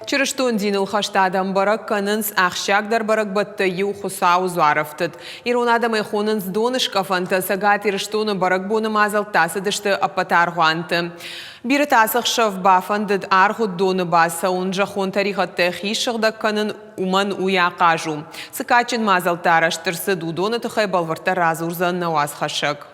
Чырыштон диныл хаштадан барак канынс ахшагдар барак батты ю хусау зуарафтыд. Ирон адам эхонынс донышкафанты сагат ирыштоны барак боны мазалтасы дышты апатар хуанты. Биры тасық шав бафандыд архуд доны баса он жахон тарихатты хишығда канын уман уя кажу. Сыкачин мазалтараштырсы дудоны тұхай балварта разурзан науаз хашак.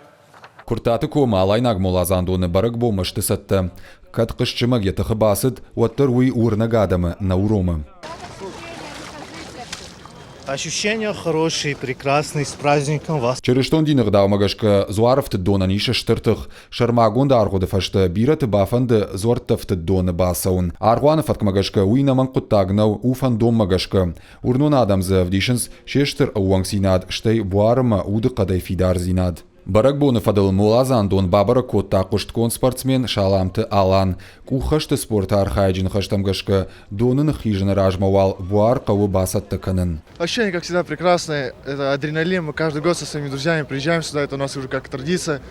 Куртаты кома алайнаг молазандоны барак бомышты сатты. Кат қышчымаг етіқы басыд, оттыр уй урна гадамы на уромы. Ощущения хорошие, прекрасные, с праздником вас. Чырыштон динық даумагашка зуаровты дона ниша штыртық. Шармагонда арғуды фашты бираты бафанды зортафты доны басаун. Арғуаны фаткмагашка уйнаман құттагнау уфан доммагашка. Урнун адамзы вдишінс шештір ауаң синад, штай буарыма уды қадай фидар зинад. Барак боны фадыл молазан дон бабара котта кушткон спортсмен шаламты алан. Кухашты спорта архайджин хаштамгашка донын хижины ражмавал буар каву басатты канын. Ощущение, как всегда, прекрасное. Это адреналин. Мы каждый год со своими друзьями приезжаем сюда. Это у нас уже как традиция.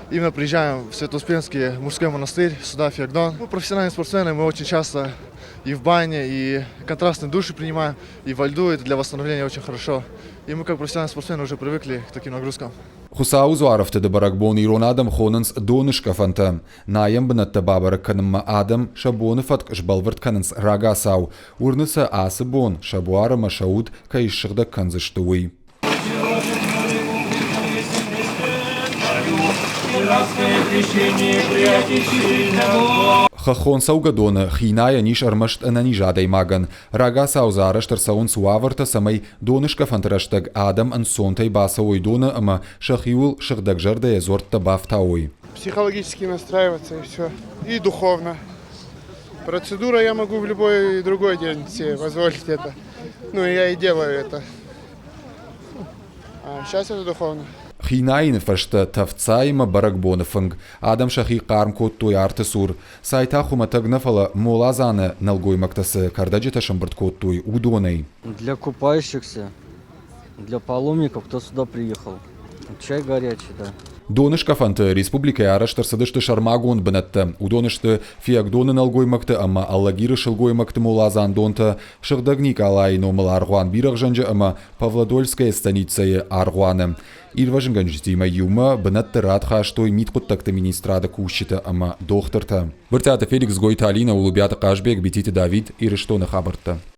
Именно приезжаем в Свято-Успенский мужской монастырь, сюда, в Феогдон. Мы профессиональные спортсмены, мы очень часто и в бане, и контрастные души принимаем, и во льду. Это для восстановления очень хорошо. И мы, как профессиональные спортсмены, уже привыкли к таким нагрузкам. Хусау зуаровты да барак бон ирон адам хонынс донышка фанта. Наем бынатта бабарак канымма адам шабоны фатк жбалварт канынс рага сау. Урныса асы бон шабуара машауд кайшығда канзыштуй. Хахон саугадоны хиная ниш армашт ананижадай маган. Рага саузараштар саун суаварта самай донышка фантараштаг адам ансонтай басауой дона ама шахиул шахдаг жардая зорта бафтауой. Психологически настраиваться и все. И духовно. Процедура я могу в любой другой день себе позволить это. Ну и я и делаю это. А сейчас это духовно. Хинайн фашта тавцайма баракбоныфынг. Адам шахи қармкот той артысур. Сайта хуматагнафала молазаны налгой мактасы кардаджита шамбарткот той удонай. Для купающихся, для паломников, кто сюда приехал. Чай горячий, да. Донышка фанты республика араштар садышты шармагон бінатты. Удонышты фиагдоны налгой макты, ама аллагиры шылгой макты молазан донты. Шырдагник алай номыл арғуан бирах жанжы, ама Павлодольская станицая арғуаны. Ирважын ганжитима юма бінатты радха аштой миткуттакты министрада кушчиты, ама дохтырты. Біртаты Феликс Гойталина улубяты Қашбек битити Давид ирыштоны хабырты.